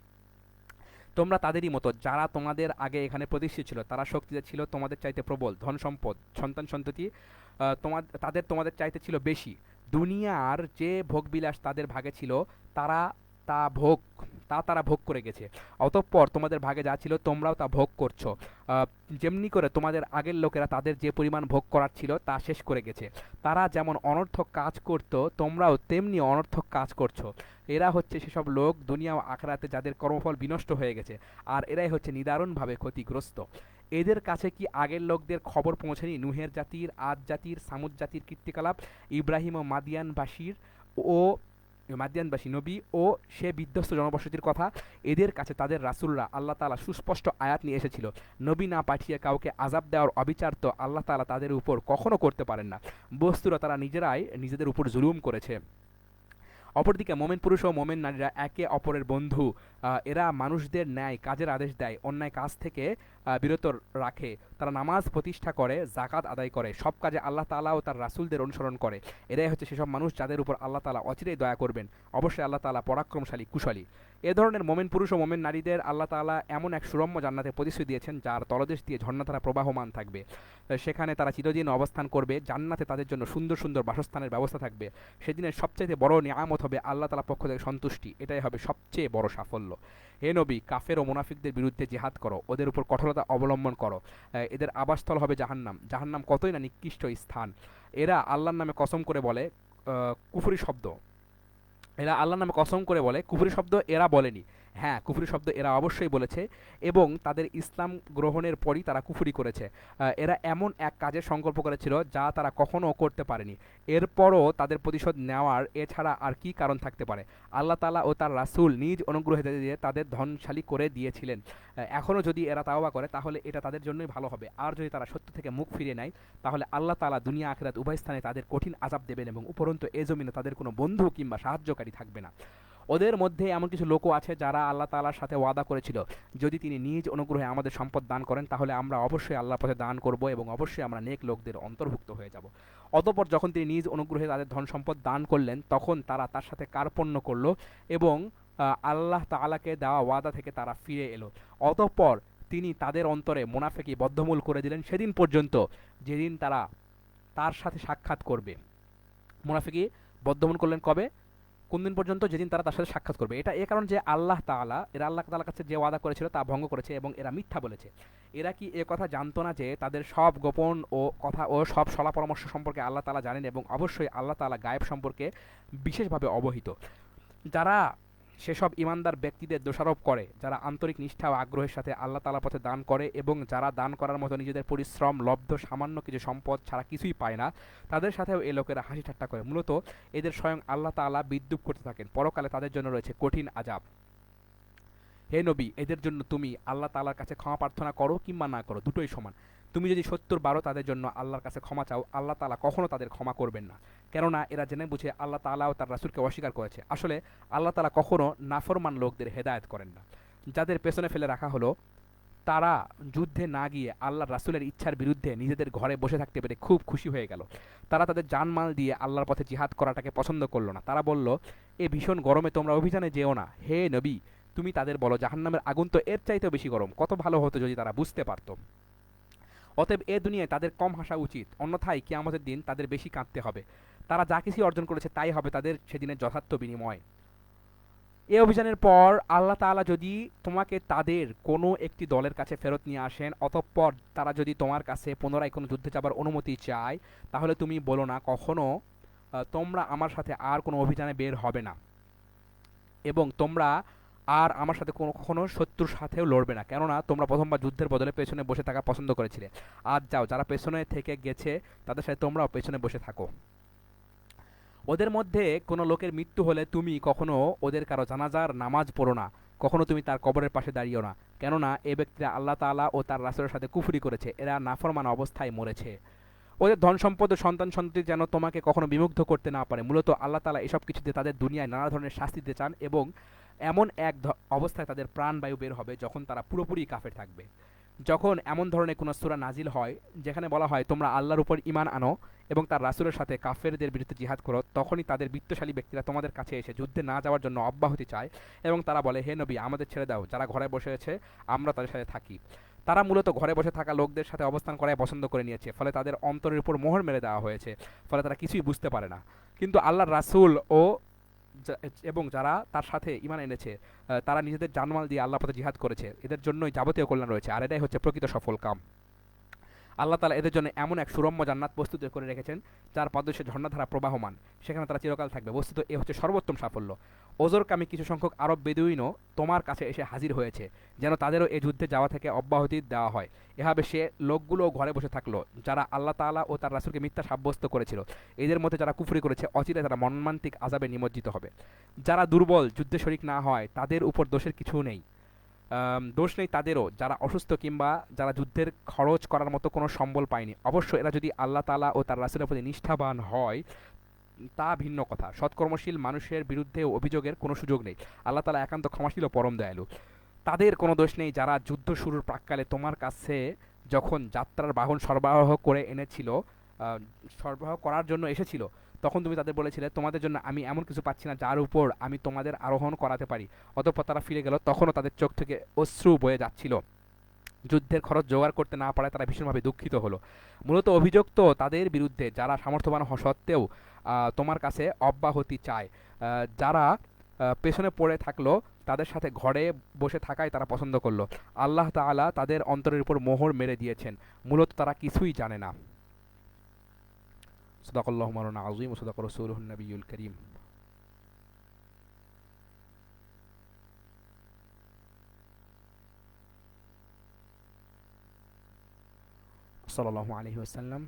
তোমরা তাদেরই মতো যারা তোমাদের আগে এখানে প্রতিষ্ঠিত ছিল, তারা শক্তিতে ছিল তোমাদের চাইতে প্রবল, ধন সম্পদ সন্তান সন্ততি তোমাদের চাইতে ছিল বেশি। দুনিয়ার যে ভোগবিলাস তাদের ভাগে ছিল তারা তা ভোগ তারা ভোগ করে গেছে, অতঃপর তোমাদের ভাগে যা ছিল তোমরাও তা ভোগ করছো। যেমনি করে তোমাদের আগের লোকেরা তাদের যে পরিমাণ ভোগ করার ছিল তা শেষ করে গেছে। তারা যেমন অনর্থক কাজ করত তোমরাও তেমনি অনর্থক কাজ করছো। এরা হচ্ছে সেসব লোক দুনিয়া ও আখিরাতে যাদের কর্মফল বিনষ্ট হয়ে গেছে, আর এরাই হচ্ছে নিদারুণভাবে ক্ষতিগ্রস্ত। এদের কাছে কি আগের লোকদের খবর পৌঁছেনি নুহের জাতির, আদ জাতির, সামুদ জাতির কীর্তিকলাপ, ইব্রাহিম ও মাদিয়ানবাসী নবী ও সে বিধ্বস্ত জনবসতির কথা? এদের কাছে তাদের রাসূলরা আল্লাহ তাআলা সুস্পষ্ট আয়াত নিয়ে এসেছিল। নবী না পাঠিয়ে কাউকে আযাব দেওয়ার অবিচার তো আল্লাহ তাআলা তাদের উপর কখনো করতে পারেন না। বস্তুত তারা নিজেরাই নিজেদের উপর জুলুম করেছে। অপরদিকে মোমেন পুরুষ ও মোমেন নারীরা একে অপরের বন্ধু। এরা মানুষদের ন্যায় কাজের আদেশ দেয়, অন্যায় কাজ থেকে বিরত রাখে। তারা নামাজ প্রতিষ্ঠা করে, জাকাত আদায় করে, সব কাজে আল্লাহ তাআলা ও তার রাসূলদের অনুসরণ করে। এরাই হচ্ছে সেসব মানুষ যাদের উপর আল্লাহ তাআলা অচিরেই দয়া করবেন। অবশ্যই আল্লাহ তাআলা পরাক্রমশালী, কুশলী। এ ধরনের মোমেন পুরুষ ও মোমেন নারীদের আল্লাহ তাআলা এমন এক সুরম্য জান্নাতে প্রতিশ্রুতি দিয়েছেন যার তলদেশ দিয়ে ঝর্ণাধারা প্রবাহমান থাকবে। সেখানে তারা চিরদিন অবস্থান করবে। জান্নাতে তাদের জন্য সুন্দর সুন্দর বাসস্থানের ব্যবস্থা থাকবে। সেদিনের সবচাইতে বড় নিয়ামত হবে আল্লাহ তাআলার পক্ষ থেকে সন্তুষ্টি। এটাই হবে সবচেয়ে বড় সাফল্য। হে নবী, কাফের ও মুনাফিকদের বিরুদ্ধে জিহাদ করো, ওদের উপর কঠোরতা অবলম্বন করো। এদের আবাসস্থল হবে জাহান্নাম। জাহান্নাম কতই না নিকৃষ্ট স্থান। এরা আল্লাহর নামে কসম করে বলে কুফরি শব্দ এরা আল্লাহর নামে কসম করে বলে, কুফরি শব্দ এরা বলেনি। হ্যাঁ, কুফরি শব্দ এরা অবশ্যই বলেছে এবং তাদের ইসলাম গ্রহণের পরই তারা কুফরি করেছে। এরা এমন এক কাজের সংকল্প করেছিল যা তারা কখনও করতে পারেনি। এরপরও তাদের প্রতিশোধ নেওয়ার এছাড়া আর কি কারণ থাকতে পারে? আল্লাহ তাআলা ও তার রাসূল নিজ অনুগ্রহে দিয়ে তাদের ধনশালী করে দিয়েছিলেন। এখনও যদি এরা তাওবা করে তাহলে এটা তাদের জন্যই ভালো হবে। আর যদি তারা সত্য থেকে মুখ ফিরিয়ে নেয় তাহলে আল্লাহ তাআলা দুনিয়া আখিরাত উভয় স্থানে তাদের কঠিন আযাব দেবেন এবং উপরন্তু এ জমিনে তাদের কোনো বন্ধু কিংবা সাহায্যকারী থাকবে না। ওদের মধ্যে এমন কিছু লোকও আছে যারা আল্লাহ তাআলার সাথে ওয়াদা করেছিল, যদি তিনি নিজ অনুগ্রহে আমাদের সম্পদ দান করেন তাহলে আমরা অবশ্যই আল্লাহর পথে দান করব এবং অবশ্যই আমরা নেক লোকদের অন্তর্ভুক্ত হয়ে যাব। অতঃপর যখন তিনি নিজ অনুগ্রহে তাদের ধন সম্পদ দান করলেন তখন তারা তার সাথে কার্পণ্য করল এবং আল্লাহ তাআলাকে দেওয়া ওয়াদা থেকে তারা ফিরে এলো। অতঃপর তিনি তাদের অন্তরে মুনাফিকি বদ্ধমূল করে দিলেন সেদিন পর্যন্ত যেদিন তারা তার সাথে সাক্ষাৎ করবে। মুনাফিকি বদ্ধমূল করলেন কবে? কোন দিন পর্যন্ত? যেদিন তারা তার সাথে সাক্ষাৎ করবে। এটা এ কারণ যে এরা আল্লাহ তাআলার কাছে যে ওয়াদা করেছিল তা ভঙ্গ করেছে এবং এরা মিথ্যা বলেছে। এরা কি এ কথা জানতো না যে তাদের সব গোপন ও কথা ও সব সলা পরামর্শ সম্পর্কে আল্লাহ তাআলা জানেন এবং অবশ্যই আল্লাহ তাআলা গায়েব সম্পর্কে বিশেষভাবে অবহিত? যারা সেসব ইমানদার ব্যক্তিদের দোষারোপ করে যারা আন্তরিক নিষ্ঠা ও আগ্রহের সাথে আল্লাহ তাআলার পথে দান করে এবং যারা দান করার মতো নিজেদের পরিশ্রম লব্ধ সামান্য কিছু সম্পদ ছাড়া কিছুই পায় না, তাদের সাথেও এই লোকেরা হাসি ঠাট্টা করে। মূলত এদের স্বয়ং আল্লাহ তাআলা বিদ্রূপ করতে থাকেন। পরকালে তাদের জন্য রয়েছে কঠিন আযাব। হে নবী, এদের জন্য তুমি আল্লাহ তাআলার কাছে ক্ষমা প্রার্থনা করো কিংবা না করো, দুটোই সমান। তুমি যদি ৭০ বার তাদের জন্য আল্লাহর কাছে ক্ষমা চাও, আল্লাহ তাআলা কখনো তাদের ক্ষমা করবেন না। কেননা এরা জেনে বুঝে আল্লাহ তাআলা ও তার রাসূলকে অস্বীকার করেছে। আসলে আল্লাহ তাআলা কখনো নাফরমান লোকদের হেদায়েত করেন না। যাদের পেছনে ফেলে রাখা হলো, তারা যুদ্ধে না গিয়ে আল্লাহর রাসূলের ইচ্ছার বিরুদ্ধে নিজেদের ঘরে বসে থাকতে পেরে খুব খুশি হয়ে গেল। তারা তাদের জানমাল দিয়ে আল্লাহর পথে জিহাদ করাটাকে পছন্দ করলো না। তারা বলল, এ ভীষণ গরমে তোমরা অভিযানে যেও না। হে নবী, তুমি তাদের বলো জাহান্নামের আগুন তো এর চাইতেও বেশি গরম। কত ভালো হতো যদি তারা বুঝতে পারত। অতএব এ দুনিয়ায় তাদের কম হাসা উচিত, অন্যথায় কিয়ামতের দিন তাদের বেশি কাঁদতে হবে। তারা যা কিছু অর্জন করেছে তাই হবে তাদের সেদিনের যথার্থ বিনিময়। এ অভিযানের পর আল্লাহ তাআলা যদি তোমাকে তাদের কোনো একটি দলের কাছে ফেরত নিয়ে আসেন, অতঃপর তারা যদি তোমার কাছে পুনরায় কোনো যুদ্ধে যাবার অনুমতি চায়, তাহলে তুমি বলো না কখনো তোমরা আমার সাথে আর কোনো অভিযানে বের হবে না এবং তোমরা আর আমার সাথে কখনো শত্রুর সাথেও লড়বে না, কেননা তোমরা প্রথমবার যুদ্ধের বদলে পেছনে বসে থাকা পছন্দ করেছিলে। আজ যাও, যারা পেছনে থেকে গেছে তাদের সাথে তোমরাও পেছনে বসে থাকো। ওদের মধ্যে কোনো লোকের মৃত্যু হলে তুমি কখনো ওদের কারো জানাজার নামাজ পড়ো না, কখনো তুমি তার কবরের পাশে দাঁড়িও না, কেননা এ ব্যক্তিরা আল্লাহ তাআলা ও তার রাসূলের সাথে কুফরি করেছে, এরা নাফরমান অবস্থায় মরেছে। ওদের ধন সম্পদ ও সন্তান সন্ততি যেন তোমাকে কখনো বিমুগ্ধ করতে না পারে। মূলত আল্লাহ তাআলা এসব কিছুতে তাদের দুনিয়ায় নানা ধরনের শাস্তি দিতে চান এবং এমন এক অবস্থায় তাদের প্রাণবায়ু বের হবে যখন তারা পুরোপুরি কাফের থাকবে। যখন এমন ধরনের কোনো সূরা নাজিল হয় যেখানে বলা হয় তোমরা আল্লাহর উপর ঈমান আনো এবং তার রাসূলের সাথে কাফেরদের বিরুদ্ধে জিহাদ করো, তখনই তাদের বিত্তশালী ব্যক্তিরা তোমাদের কাছে এসে যুদ্ধে না যাওয়ার জন্য অব্যাহতি চায় এবং তারা বলে, হে নবী, আমাদের ছেড়ে দাও, যারা ঘরে বসে আছে আমরা তাদের সাথে থাকি। তারা মূলত ঘরে বসে থাকা লোকদের সাথে অবস্থান করাই পছন্দ করে নিয়েছে, ফলে তাদের অন্তরের উপর মোহর মেরে দেওয়া হয়েছে, ফলে তারা কিছুই বুঝতে পারে না। কিন্তু আল্লাহর রাসূল ও এবং যারা তার সাথে ঈমান এনেছে তারা নিজেদের জানমাল দিয়ে আল্লাহর পথে জিহাদ করেছে, এদের জন্যই যাবতীয় কল্যাণ রয়েছে, আর এটাই হচ্ছে প্রকৃত সফল কাম। আল্লাহ তাআলা এদের জন্য এমন এক সুরম্য জান্নাত প্রস্তুত করে রেখেছেন যার পাদদেশে ঝর্ণাধারা প্রবাহমান, সেখানে তারা চিরকাল থাকবে। বস্তুত এ হচ্ছে সর্বোত্তম সাফল্য। ওজরকামী কিছু সংখ্যক আরব বেদুইনও তোমার কাছে এসে হাজির হয়েছে, যেন তাদেরও এই যুদ্ধে যাওয়া থেকে অব্যাহতি দেওয়া হয়। এভাবে সে লোকগুলো ঘরে বসে থাকলো যারা আল্লাহ তাআলা ও তার রাসূলকে মিথ্যা সাব্যস্ত করেছিল। এদের মধ্যে যারা কুফরি করেছে অচিরে তারা মর্মান্তিক আযাবে নিমজ্জিত হবে। যারা দুর্বল, যুদ্ধে শরিক না হয়, তাদের উপর দোষের কিছু নেই। দোষ নেই তাদেরও যারা অসুস্থ কিংবা যারা যুদ্ধের খরচ করার মতো কোনো সম্বল পায়নি। অবশ্য এরা যদি আল্লাহ তাআলা ও তার রাসূলের প্রতি নিষ্ঠাবান হয় তা ভিন্ন কথা। সৎকর্মশীল মানুষের বিরুদ্ধে অভিযোগের কোনো সুযোগ নেই। আল্লাহ তাআলা একান্ত ক্ষমাশীল ও পরম দয়ালু। তাদের কোনো দোষ নেই যারা যুদ্ধ শুরুর প্রাক্কালে তোমার কাছে যখন যাত্রার বাহন সরবরাহ করে এনেছিল, সরবরাহ করার জন্য এসেছিল, তখন তুমি তাদের বলেছিলে, তোমাদের জন্য আমি এমন কিছু পাচ্ছি না যার উপর আমি তোমাদের আরোহণ করাতে পারি। অতঃপর তারা ফিরে গেল, তখনও তাদের চোখ থেকে অশ্রু বয়ে যাচ্ছিল। যুদ্ধের খরচ জোগাড় করতে না পারায় তারা ভীষণভাবে দুঃখিত হলো। মূলত অভিযোগ তো তাদের বিরুদ্ধে যারা সামর্থ্যবান হওয়া সত্ত্বেও তোমার কাছে অব্যাহতি চায়। যারা পেছনে পড়ে থাকলো তাদের সাথে ঘরে বসে থাকাই তারা পছন্দ করলো। আল্লাহ তাআলা তাদের অন্তরের উপর মোহর মেরে দিয়েছেন, মূলত তারা কিছুই জানে না। সাদাকাল্লাহু মাওলানা আযীম ওয়া সাদাকা রাসূলুহুন নবিয়্যুল কারীম। সাল্লাল্লাহু আলাইহি ওয়াসাল্লাম।